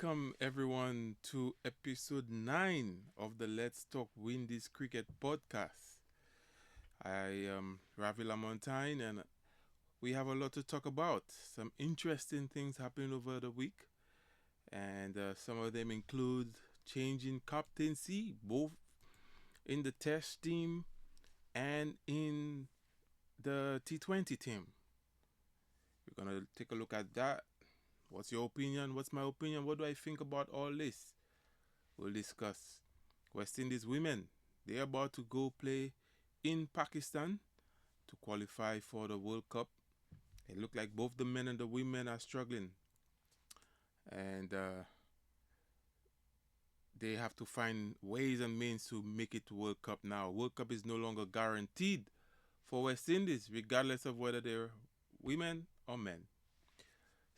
Welcome everyone to episode 9 of the Let's Talk Windies Cricket podcast. I am Ravi Lamontagne and we have a lot to talk about. Some interesting things happening over the week, and some of them include changing captaincy both in the test team and in the T20 team. We're going to take a look at that. What's your opinion? What's my opinion? What do I think about all this? We'll discuss. West Indies women, they're about to go play in Pakistan to qualify for the World Cup. It looked like both the men and the women are struggling, and they have to find ways and means to make it to World Cup now. World Cup is no longer guaranteed for West Indies, regardless of whether they're women or men.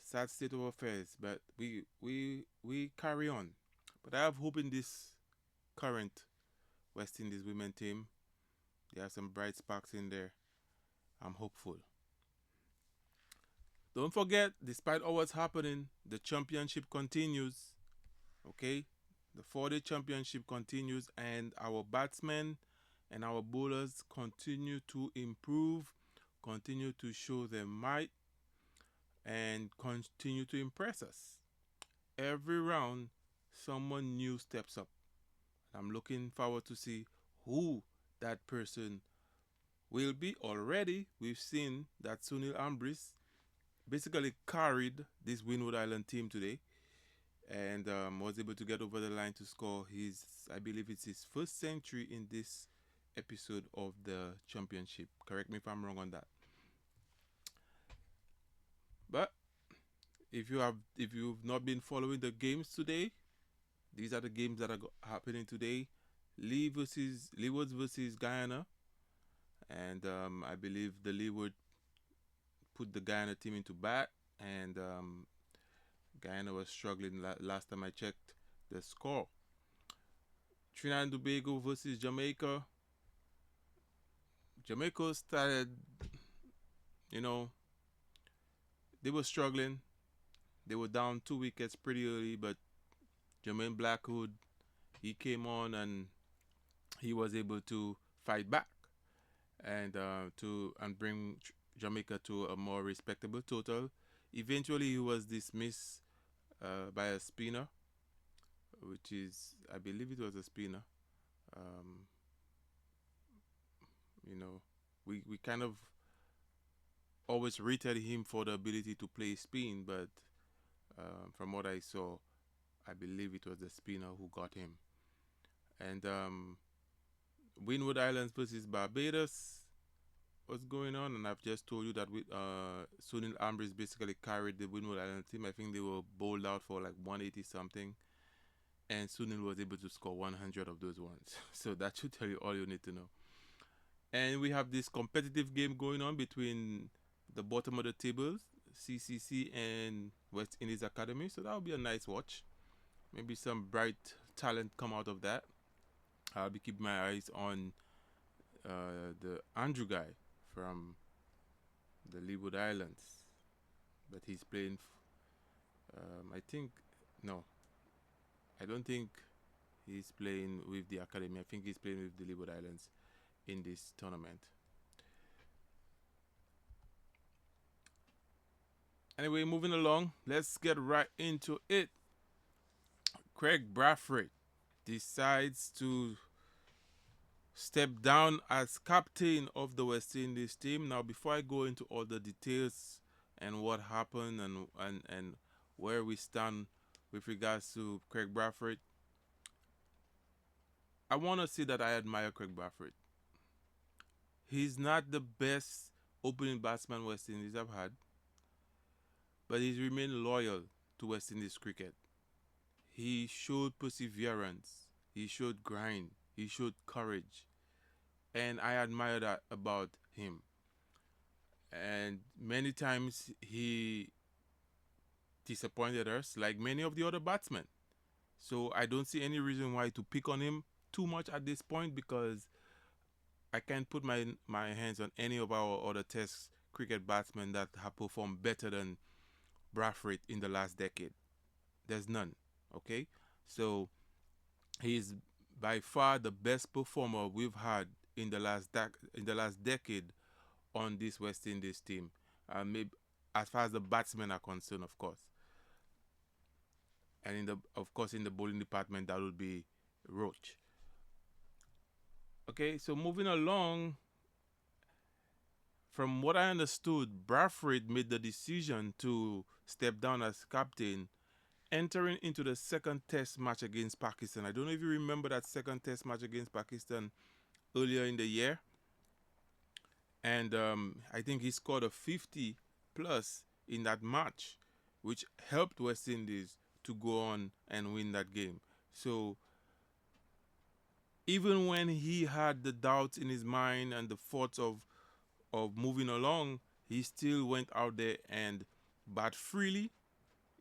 Sad state of affairs, but we carry on. But I have hope in this current West Indies women team. There are some bright sparks in there. I'm hopeful. Don't forget, despite all what's happening, the championship continues. Okay? The 4-day championship continues, and our batsmen and our bowlers continue to improve, continue to show their might, and continue to impress us. Every round, someone new steps up. I'm looking forward to see who that person will be. Already, we've seen that Sunil Ambris basically carried this Windward Island team today, and was able to get over the line to score his, I believe it's his first century in this episode of the championship. Correct me if I'm wrong on that. But if you've not been following the games today, these are the games that are happening today. Leewards versus Guyana, and I believe the Leeward put the Guyana team into bat, and Guyana was struggling last time I checked the score. Trinidad and Tobago versus Jamaica. Jamaica started, you know, they were struggling. They were down 2 wickets pretty early, but Jermaine Blackwood, he came on and he was able to fight back and bring Jamaica to a more respectable total. Eventually, he was dismissed by a spinner, which is, I believe it was a spinner. Um, you know, we kind of always rated him for the ability to play spin, but from what I saw, I believe it was the spinner who got him. And Windward Islands versus Barbados was going on, and I've just told you that with Sunil Ambris basically carried the Windward Island team. I think they were bowled out for like 180 something, and Sunil was able to score 100 of those ones. So that should tell you all you need to know. And we have this competitive game going on between the bottom of the tables, CCC and West Indies Academy. So that will be a nice watch. Maybe some bright talent come out of that. I'll be keeping my eyes on the Andrew guy from the Leeward Islands, but he's playing. I think no, I don't think he's playing with the academy. I think he's playing with the Leeward Islands in this tournament. Anyway, moving along, let's get right into it. Kraigg Braithwaite decides to step down as captain of the West Indies team. Now, before I go into all the details and what happened and where we stand with regards to Kraigg Braithwaite, I want to say that I admire Kraigg Braithwaite. He's not the best opening batsman West Indies have had, but he's remained loyal to West Indies cricket. He showed perseverance, he showed grind, he showed courage, and I admire that about him. And many times he disappointed us, like many of the other batsmen. So I don't see any reason why to pick on him too much at this point, because I can't put my hands on any of our other Test cricket batsmen that have performed better than Braithwaite in the last decade. There's none. Okay, so he's by far the best performer we've had in the in the last decade on this West Indies team. Maybe as far as the batsmen are concerned, of course, and in the of course in the bowling department that would be Roach. Okay, so moving along, from what I understood, Braithwaite made the decision to step down as captain, entering into the second test match against Pakistan. I don't know if you remember that second test match against Pakistan earlier in the year. And I think he scored a 50 plus in that match, which helped West Indies to go on and win that game. So even when he had the doubts in his mind and the thoughts of moving along, he still went out there and bat freely.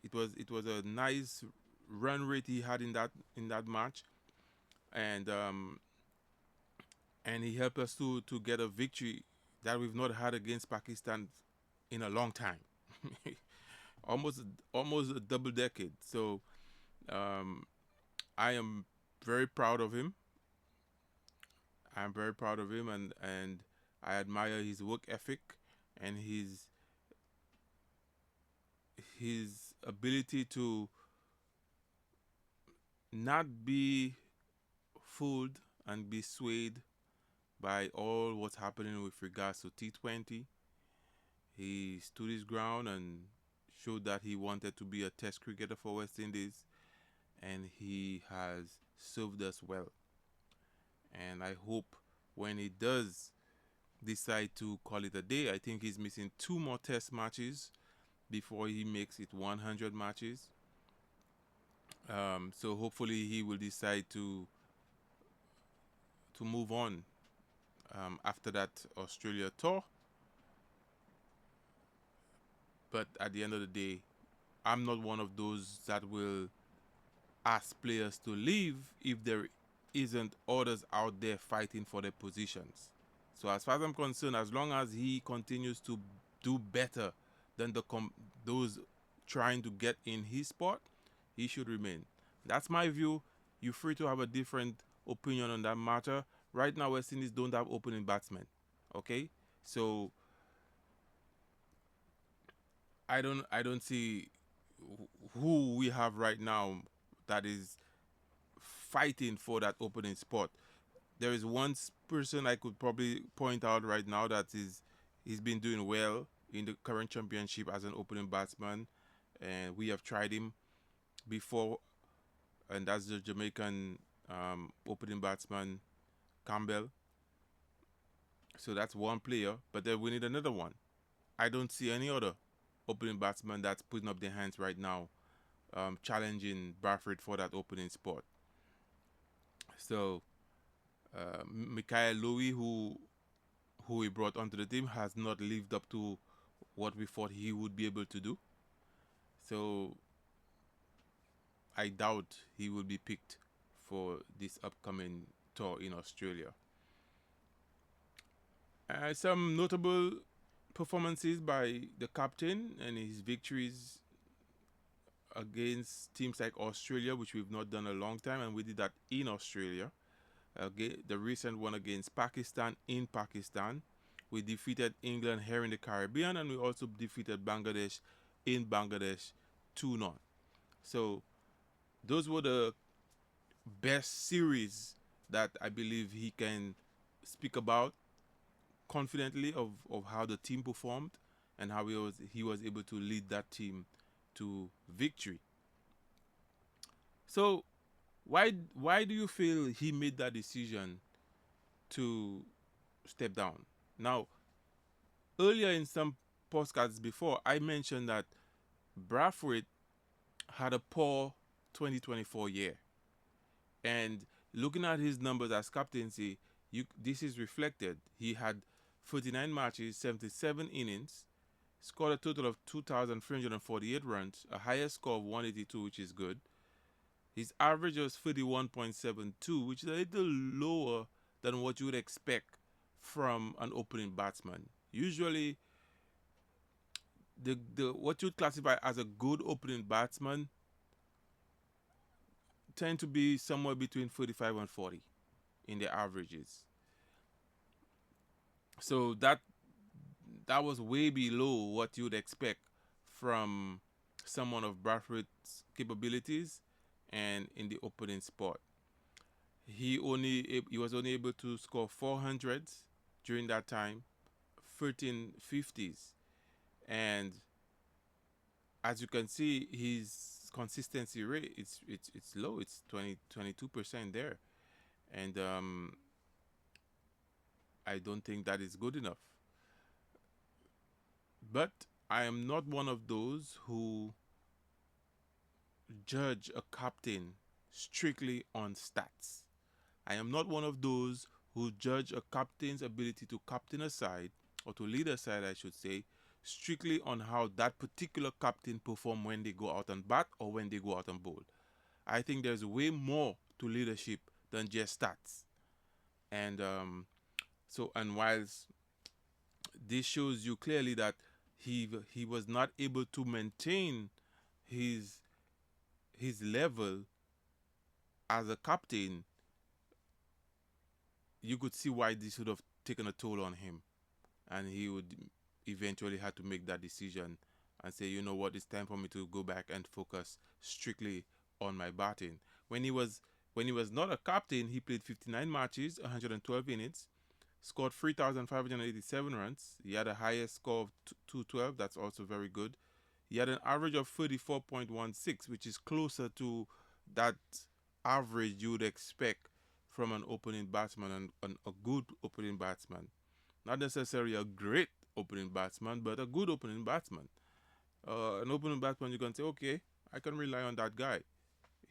It was a nice run rate he had in that match, and he helped us to get a victory that we've not had against Pakistan in a long time, almost almost a double decade. So um, I am very proud of him. I'm very proud of him, and I admire his work ethic and his ability to not be fooled and be swayed by all what's happening with regards to T20. He stood his ground and showed that he wanted to be a test cricketer for West Indies, and he has served us well. And I hope when he does decide to call it a day, I think he's missing 2 more test matches before he makes it 100 matches. So hopefully he will decide to move on after that Australia tour. But at the end of the day, I'm not one of those that will ask players to leave if there isn't others out there fighting for their positions. So as far as I'm concerned, as long as he continues to do better than those trying to get in his spot, he should remain. That's my view. You're free to have a different opinion on that matter. Right now, West Indies don't have opening batsmen. Okay, so I don't see who we have right now that is fighting for that opening spot. There is one person I could probably point out right now that he's been doing well in the current championship as an opening batsman, and we have tried him before, and that's the Jamaican opening batsman Campbell. So that's one player, but then we need another one. I don't see any other opening batsman that's putting up their hands right now, challenging Braithwaite for that opening spot. So Mikael Louis, who he brought onto the team, has not lived up to what we thought he would be able to do. So I doubt he will be picked for this upcoming tour in Australia. Some notable performances by the captain and his victories against teams like Australia, which we've not done a long time, and we did that in Australia. The recent one against Pakistan in Pakistan. We defeated England here in the Caribbean, and we also defeated Bangladesh in Bangladesh 2-0. So those were the best series that I believe he can speak about confidently of how the team performed and how he was able to lead that team to victory. So why do you feel he made that decision to step down? Now, earlier in some podcasts before, I mentioned that Braithwaite had a poor 2024 year. And looking at his numbers as captaincy, this is reflected. He had 49 matches, 77 innings, scored a total of 2,348 runs, a higher score of 182, which is good. His average was 31.72, which is a little lower than what you would expect from an opening batsman. Usually, the what you'd classify as a good opening batsman tend to be somewhere between 35 and 40 in their averages. So that was way below what you'd expect from someone of Braithwaite's capabilities and in the opening spot. He was only able to score 400s during that time, 13 50s, and as you can see, his consistency rate it's low. It's 22% there, and I don't think that is good enough. But I am not one of those who judge a captain strictly on stats. I am not one of those who judge a captain's ability to captain a side, or to lead a side, I should say, strictly on how that particular captain perform when they go out and bat or when they go out and bowl. I think there's way more to leadership than just stats. And and whilst this shows you clearly that he was not able to maintain his his level as a captain, you could see why this would have taken a toll on him, and he would eventually have to make that decision and say, you know what, it's time for me to go back and focus strictly on my batting. When he was when he was not a captain, he played 59 matches, 112 innings, scored 3,587 runs. He had a highest score of 212. That's also very good. He had an average of 34.16, which is closer to that average you would expect from an opening batsman, and a good opening batsman. Not necessarily a great opening batsman, but a good opening batsman. An opening batsman, you can say, okay, I can rely on that guy.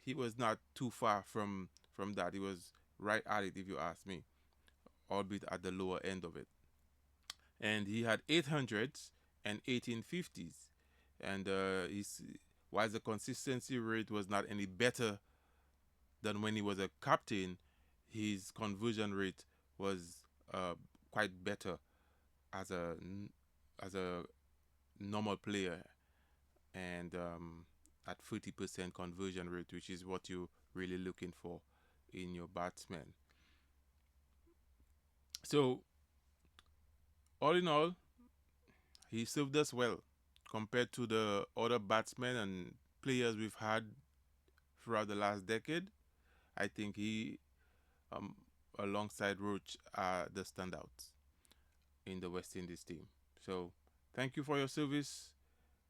He was not too far from that. He was right at it, if you ask me, albeit at the lower end of it. And he had 800s and 1850s. And while the consistency rate was not any better than when he was a captain, his conversion rate was quite better as a normal player, and at 30% conversion rate, which is what you're really looking for in your batsman. So all in all, he served us well compared to the other batsmen and players we've had throughout the last decade. I think he, um, alongside Roach, are the standouts in the West Indies team. So thank you for your service,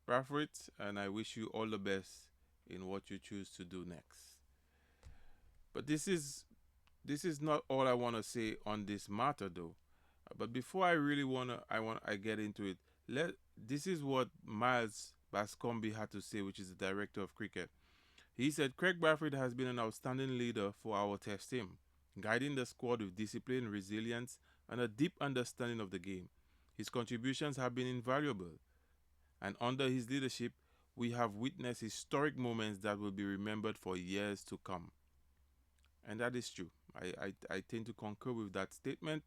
Braithwaite, and I wish you all the best in what you choose to do next. But this is not all I want to say on this matter, though. But before I really I get into it. This is what Miles Bascombe had to say, which is the director of cricket. He said, Kraigg Braithwaite has been an outstanding leader for our test team, guiding the squad with discipline, resilience, and a deep understanding of the game. His contributions have been invaluable, and under his leadership, we have witnessed historic moments that will be remembered for years to come. And that is true. I tend to concur with that statement.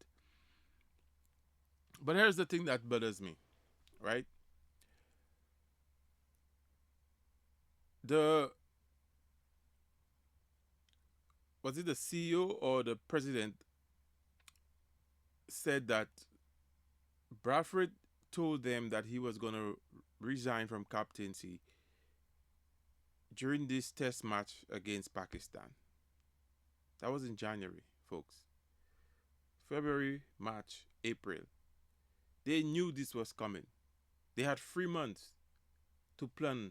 But here's the thing that bothers me, right? The Was it the CEO or the president said that Bradford told them that he was going to resign from captaincy during this test match against Pakistan. That was in January, folks. February, March, April. They knew this was coming. They had 3 months to plan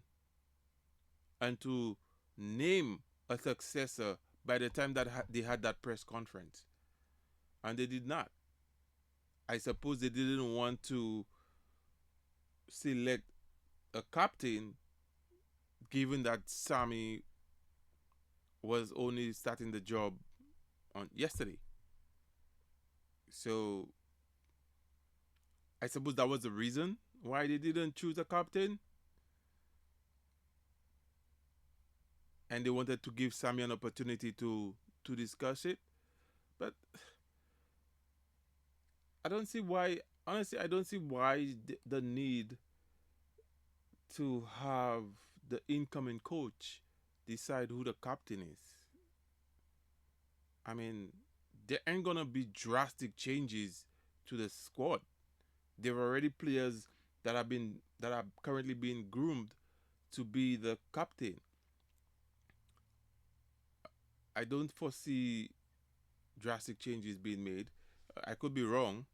and to name a successor by the time that they had that press conference. And they did not. I suppose they didn't want to select a captain given that Sammy was only starting the job on yesterday. So I suppose that was the reason why they didn't choose a captain. And they wanted to give Sammy an opportunity to discuss it. But I don't see why, honestly, I don't see why the need to have the incoming coach decide who the captain is. I mean, there ain't gonna be drastic changes to the squad. There are already players that are currently being groomed to be the captain. I don't foresee drastic changes being made. I could be wrong.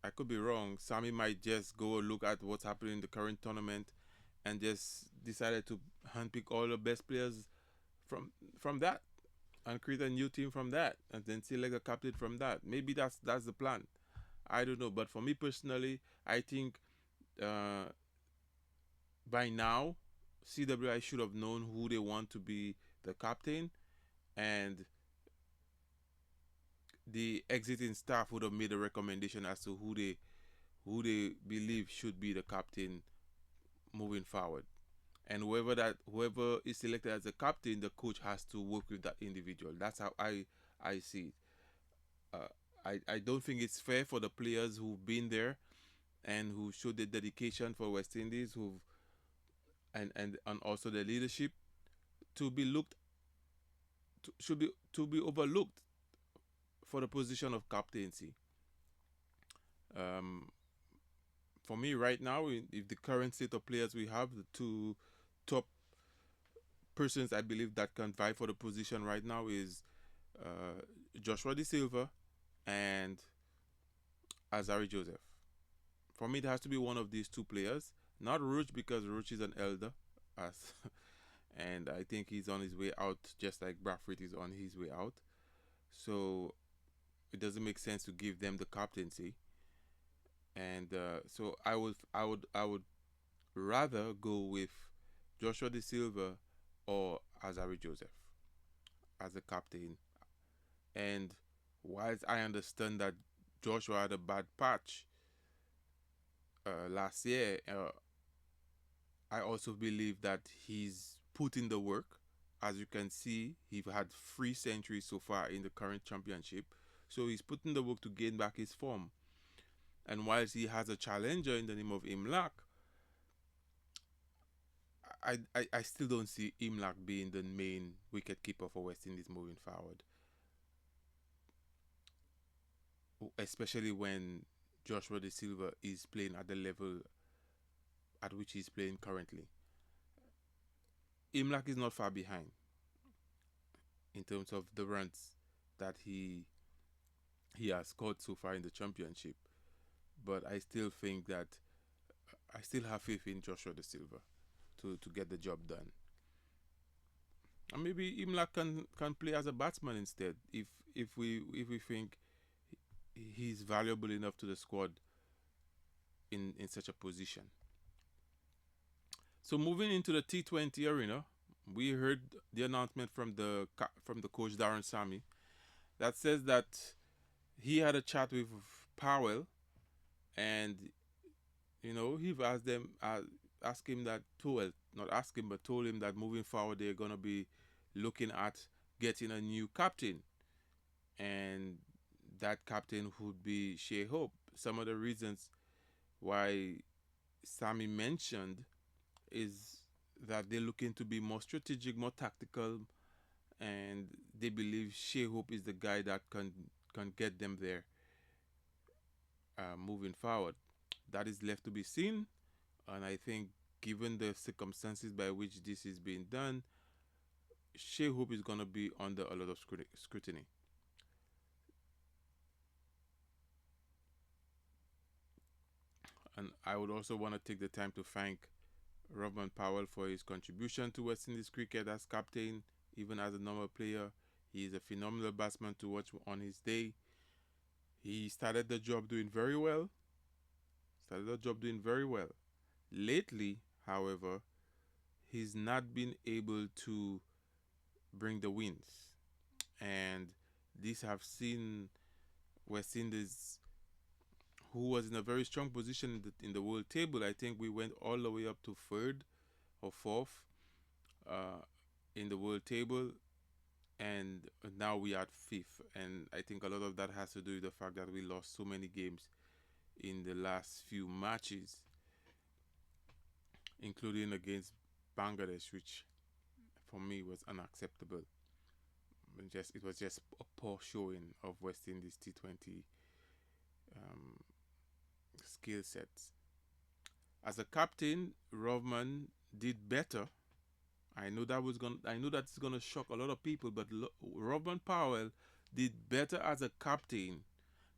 I could be wrong. Sammy might just go look at what's happening in the current tournament and just decided to handpick all the best players from from that and create a new team from that and then select a captain from that. Maybe that's the plan. I don't know, but for me personally, I think uh, by now CWI should have known who they want to be the captain, and the exiting staff would have made a recommendation as to who they believe should be the captain moving forward. And whoever is selected as the captain, the coach has to work with that individual. That's how I see it. Uh, I don't think it's fair for the players who've been there and who showed the dedication for West Indies, who and also the leadership to be looked should be to be overlooked for the position of captaincy. Um, for me right now, if the current state of players we have, the two top persons I believe that can vie for the position right now is uh, Joshua De Silva and Azari Joseph. For me, it has to be one of these two players, not Roach because Roach is an elder, as and I think he's on his way out, just like Braithwaite is on his way out. So it doesn't make sense to give them the captaincy. And so I would rather go with Joshua De Silva or Azari Joseph as a captain. And whilst I understand that Joshua had a bad patch last year, I also believe that he's put in the work. As you can see, he had 3 centuries so far in the current championship. So he's putting the work to gain back his form. And whilst he has a challenger in the name of Imlak, I still don't see Imlak being the main wicketkeeper for West Indies moving forward. Especially when Joshua De Silva is playing at the level at which he's playing currently. Imlak is not far behind in terms of the runs that he has scored so far in the championship. But I still think that I still have faith in Joshua De Silva to get the job done. And maybe Imlak can play as a batsman instead if we think he's valuable enough to the squad in such a position. So moving into the T20 arena, we heard the announcement from the coach Darren Sammy that says that he had a chat with Powell, and he asked them ask him that well, not ask him but told him that moving forward they're gonna be looking at getting a new captain, and that captain would be Shai Hope. Some of the reasons why Sammy mentioned is that they're looking to be more strategic, more tactical, and they believe Shai Hope is the guy that can get them there moving forward. That is left to be seen, and I think given the circumstances by which this is being done, Shai Hope is going to be under a lot of scrutiny. And I would also want to take the time to thank Robin Powell for his contribution to West Indies cricket as captain, even as a normal player. He is a phenomenal batsman to watch on his day. He started the job doing very well. Lately, however, he's not been able to bring the wins. And these have seen West Indies, who was in a very strong position in the world table. I think we went all the way up to third or fourth uh, in the world table, and now we are at fifth. And I think a lot of that has to do with the fact that we lost so many games in the last few matches, including against Bangladesh, which for me was unacceptable. it was just a poor showing of West Indies T20 um, skill sets. As a captain, Rovman did better. I know that's gonna shock a lot of people, but Rovman Powell did better as a captain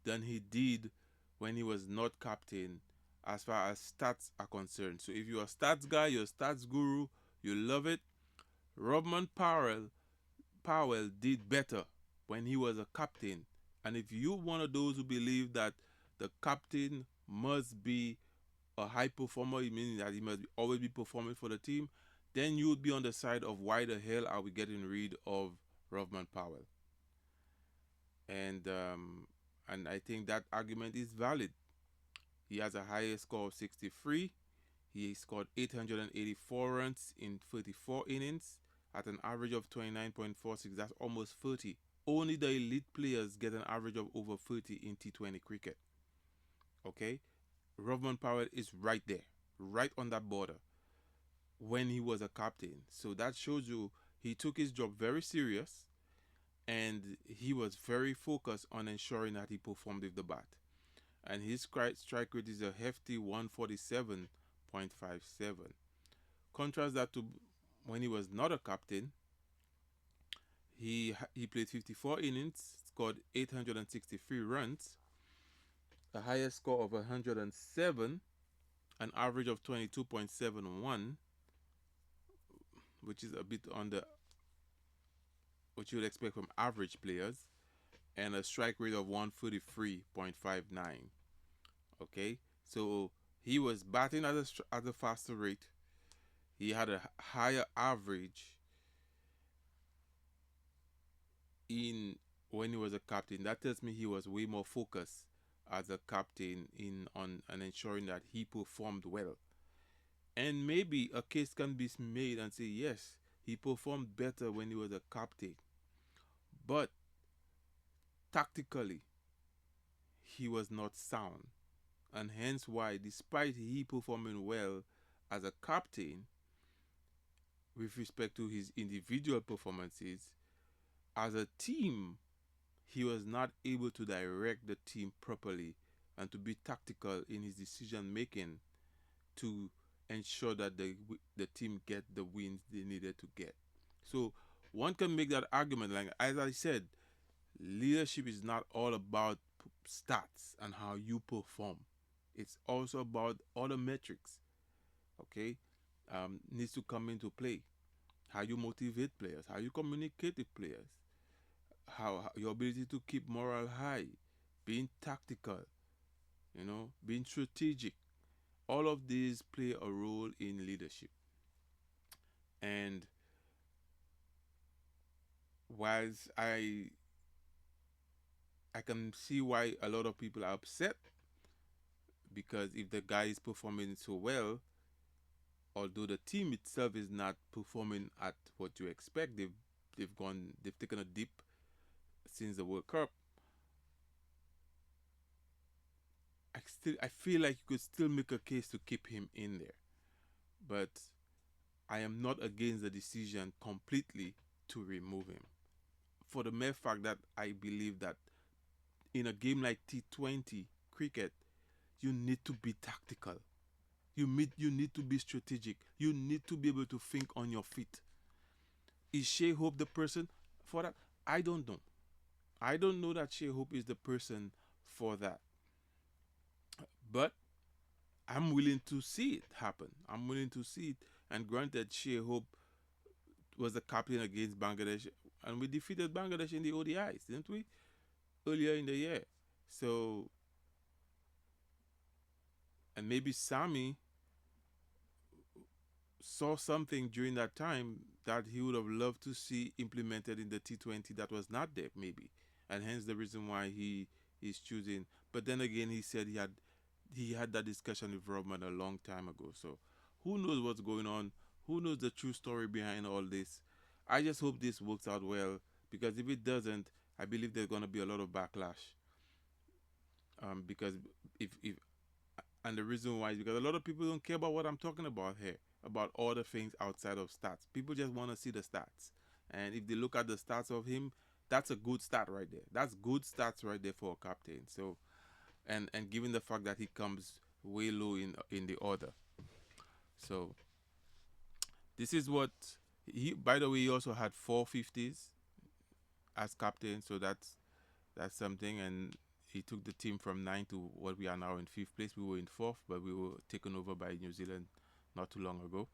than he did when he was not captain, as far as stats are concerned. So if you're a stats guy, you're a stats guru, you love it. Rovman Powell did better when he was a captain. And if you're one of those who believe that the captain must be a high performer, meaning that he must always be performing for the team, then you would be on the side of why the hell are we getting rid of Rovman Powell? And I think that argument is valid. He has a higher score of 63. He scored 884 runs in 34 innings at an average of 29.46. That's almost 30. Only the elite players get an average of over 30 in T20 cricket. Okay? Rovman Powell is right there, right on that border when he was a captain. So that shows you he took his job very serious and he was very focused on ensuring that he performed with the bat. And his strike rate is a hefty 147.57. Contrast that to when he was not a captain. He played 54 innings, scored 863 runs, a highest score of 107, an average of 22.71, which is a bit on the what you would expect from average players, and a strike rate of 133.59. Okay, so he was batting at a faster rate. He had a higher average in when he was a captain. That tells me he was way more focused as a captain in on and ensuring that he performed well. And maybe a case can be made and say yes, he performed better when he was a captain, but tactically he was not sound, and hence why, despite he performing well as a captain with respect to his individual performances, as a team he was not able to direct the team properly and to be tactical in his decision making to ensure that the team get the wins they needed to get. So one can make that argument, like as I said, leadership is not all about stats and how you perform. It's also about other metrics. Okay, needs to come into play. How you motivate players, how you communicate with players, how your ability to keep morale high, being tactical, being strategic. All of these play a role in leadership. And whilst I can see why a lot of people are upset, because if the guy is performing so well, although the team itself is not performing at what you expect, they've taken a dip since the World Cup. I feel like you could still make a case to keep him in there, but I am not against the decision completely to remove him, for the mere fact that I believe that in a game like T20 cricket, you need to be tactical. You need to be strategic. You need to be able to think on your feet. Is Shai Hope the person for that? I don't know. I don't know that Shai Hope is the person for that. But I'm willing to see it happen. I'm willing to see it. And granted, Shai Hope was the captain against Bangladesh, and we defeated Bangladesh in the ODIs, didn't we? Earlier in the year. So, and maybe Sami saw something during that time that he would have loved to see implemented in the T20 that was not there, maybe, and hence the reason why he is choosing. But then again, he said he had that discussion with Rodman a long time ago. So who knows what's going on? Who knows the true story behind all this? I just hope this works out well, because if it doesn't, I believe there's gonna be a lot of backlash. Because if and the reason why is because a lot of people don't care about what I'm talking about here, about all the things outside of stats. People just want to see the stats. And if they look at the stats of him, That's a good start right there. That's good stats right there for a captain. So and given the fact that he comes way low in the order, so this is what he. By the way, he also had 450s as captain, so that's something. And he took the team from 9 to what we are now in 5th place. We were in 4th, but we were taken over by New Zealand not too long ago.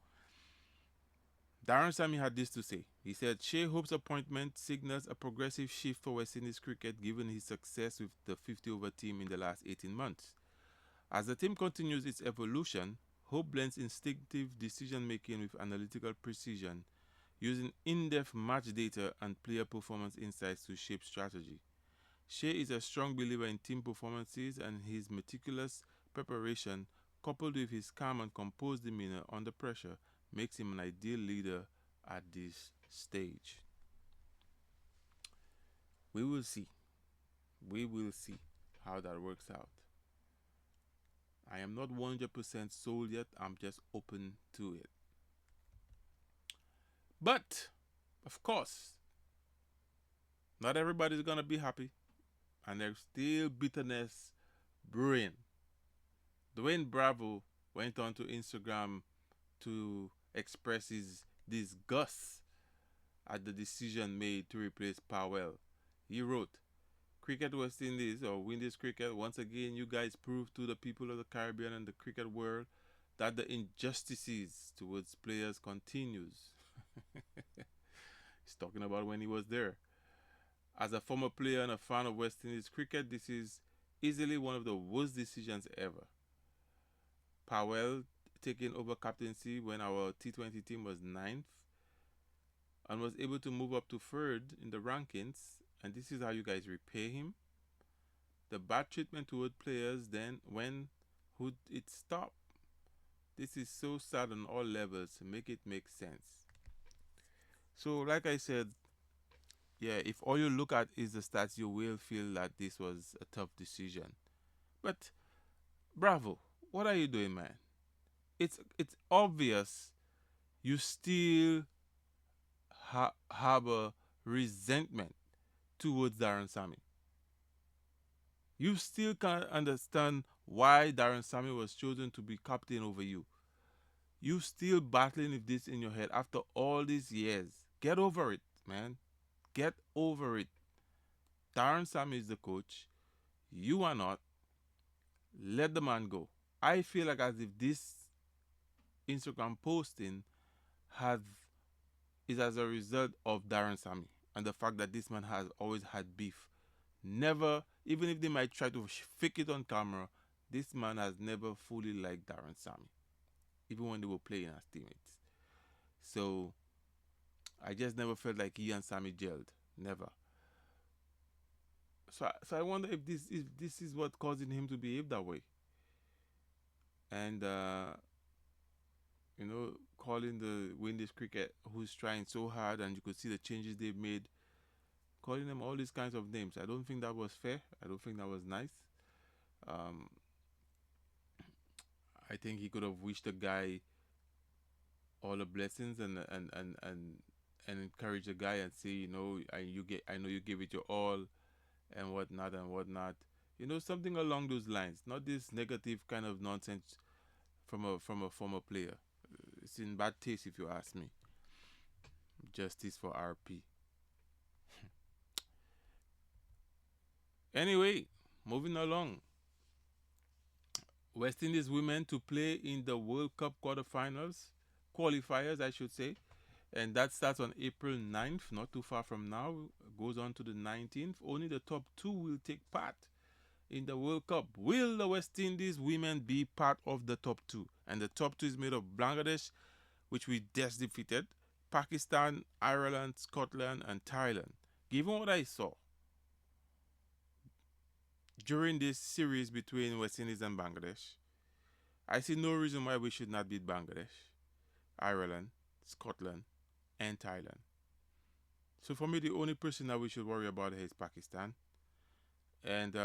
Darren Sammy had this to say. He said, Shai Hope's appointment signals a progressive shift for West Indies cricket given his success with the 50-over team in the last 18 months. As the team continues its evolution, Hope blends instinctive decision-making with analytical precision, using in-depth match data and player performance insights to shape strategy. Shai is a strong believer in team performances, and his meticulous preparation, coupled with his calm and composed demeanor under pressure, makes him an ideal leader at this stage. We will see. We will see how that works out. I am not 100% sold yet. I'm just open to it. But, of course, not everybody's going to be happy. And there's still bitterness brewing. Dwayne Bravo went on to Instagram to express his disgust at the decision made to replace Powell. He wrote, Cricket West Indies or Windies Cricket, once again you guys prove to the people of the Caribbean and the cricket world that the injustices towards players continues. He's talking about when he was there. As a former player and a fan of West Indies cricket, this is easily one of the worst decisions ever. Powell taking over captaincy when our T20 team was 9th and was able to move up to 3rd in the rankings, and this is how you guys repay him. The bad treatment toward players, then when would it stop? This is so sad on all levels. Make it make sense. So like I said, yeah, if all you look at is the stats, you will feel that this was a tough decision. But Bravo, what are you doing, man? It's obvious you still harbor resentment towards Darren Sammy. You still can't understand why Darren Sammy was chosen to be captain over you. You still battling with this in your head after all these years. Get over it, man. Get over it. Darren Sammy is the coach. You are not. Let the man go. I feel like as if this Instagram posting has is as a result of Darren Sammy and the fact that this man has always had beef. Never, even if they might try to fake it on camera, this man has never fully liked Darren Sammy, even when they were playing as teammates. So I just never felt like he and Sammy gelled. Never. So I wonder if this is what causing him to behave that way. And calling the Windies Cricket, who's trying so hard, and you could see the changes they've made, calling them all these kinds of names. I don't think that was fair. I don't think that was nice. Um, I think he could have wished the guy all the blessings and encourage the guy and say, I know you gave it your all and whatnot and whatnot. Something along those lines. Not this negative kind of nonsense from a former player. It's in bad taste if you ask me. Justice for RP. Anyway, moving along. West Indies women to play in the World Cup qualifiers, I should say. And that starts on April 9th, not too far from now. Goes on to the 19th. Only the top 2 will take part in the World Cup. Will the West Indies women be part of the top 2? And the top 2 is made of Bangladesh, which we just defeated, Pakistan, Ireland, Scotland, and Thailand. Given what I saw during this series between West Indies and Bangladesh, I see no reason why we should not beat Bangladesh, Ireland, Scotland, and Thailand. So for me, the only person that we should worry about is Pakistan. And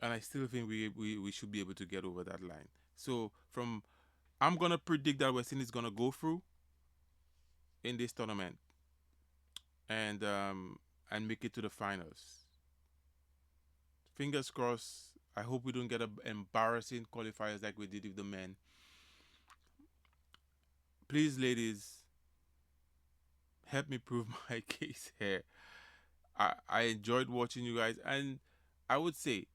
I still think we should be able to get over that line. So I'm gonna predict that West Indies is gonna go through in this tournament. and make it to the finals. Fingers crossed. I hope we don't get a embarrassing qualifiers like we did with the men. Please, ladies, help me prove my case here. I enjoyed watching you guys, and I would say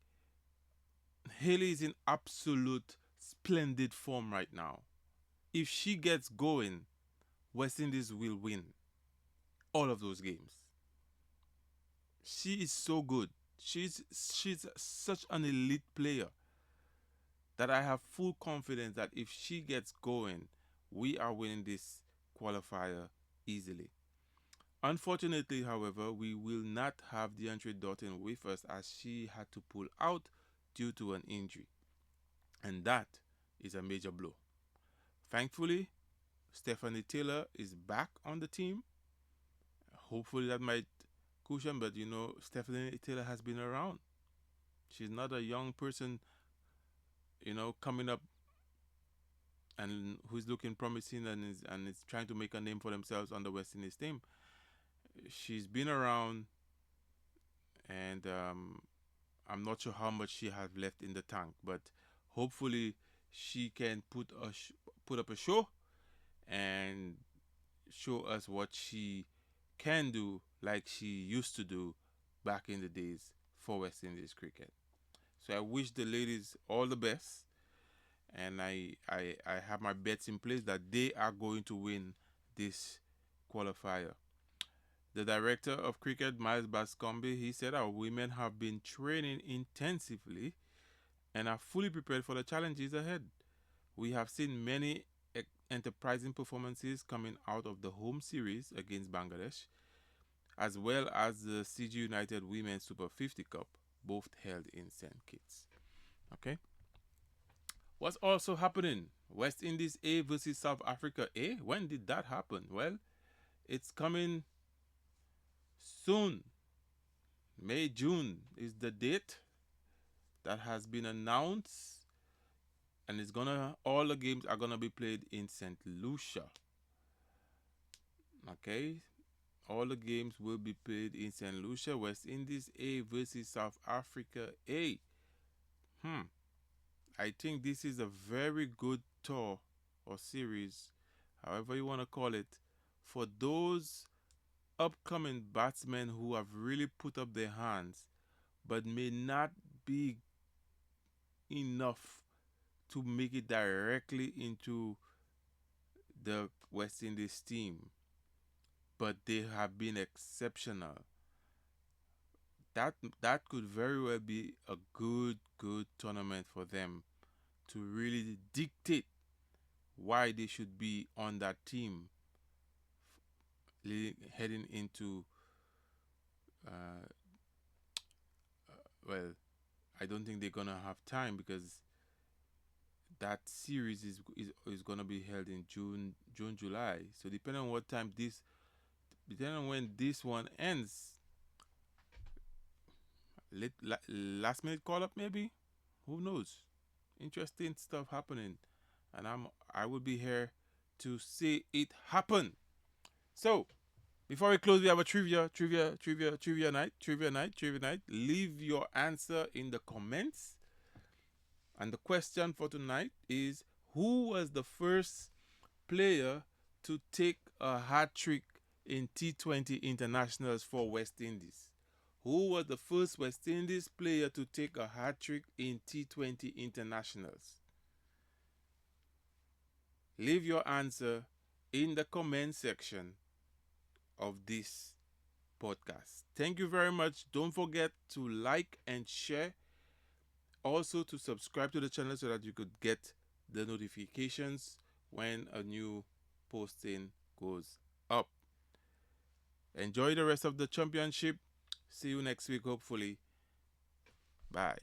Haley is in absolute splendid form right now. If she gets going, West Indies will win all of those games. She is so good. She's such an elite player that I have full confidence that if she gets going, we are winning this qualifier easily. Unfortunately, however, we will not have DeAndre Doughton with us as she had to pull out due to an injury. And that is a major blow. Thankfully, Stephanie Taylor is back on the team. Hopefully that might cushion, but you know, Stephanie Taylor has been around. She's not a young person, you know, coming up and who's looking promising and is trying to make a name for themselves on the West Indies team. She's been around, and I'm not sure how much she has left in the tank, but hopefully she can put up a show and show us what she can do, like she used to do back in the days for West Indies cricket. So I wish the ladies all the best, and I have my bets in place that they are going to win this qualifier. The director of cricket, Miles Bascombe, he said our women have been training intensively and are fully prepared for the challenges ahead. We have seen many enterprising performances coming out of the home series against Bangladesh, as well as the CG United Women's Super 50 Cup, both held in St. Kitts. Okay. What's also happening? West Indies A versus South Africa A. When did that happen? Well, it's coming soon. May, June is the date that has been announced, and it's gonna all the games are gonna be played in St. Lucia. Okay, all the games will be played in St. Lucia. West Indies A versus South Africa A. I think this is a very good tour or series, however you want to call it, for those upcoming batsmen who have really put up their hands but may not be enough to make it directly into the West Indies team, but they have been exceptional. That could very well be a good tournament for them to really dictate why they should be on that team heading into uh, well, I don't think they're gonna have time because that series is gonna be held in June, July. So depending on what time depending on when this one ends, last minute call up maybe, who knows? Interesting stuff happening, and I will be here to see it happen. So before we close, we have a trivia night. Leave your answer in the comments. And the question for tonight is, who was the first player to take a hat trick in T20 internationals for West Indies? Who was the first West Indies player to take a hat trick in T20 internationals? Leave your answer in the comment section of this podcast. Thank you very much. Don't forget to like and share. Also to subscribe to the channel so that you could get the notifications when a new posting goes up. Enjoy the rest of the championship. See you next week, hopefully. Bye.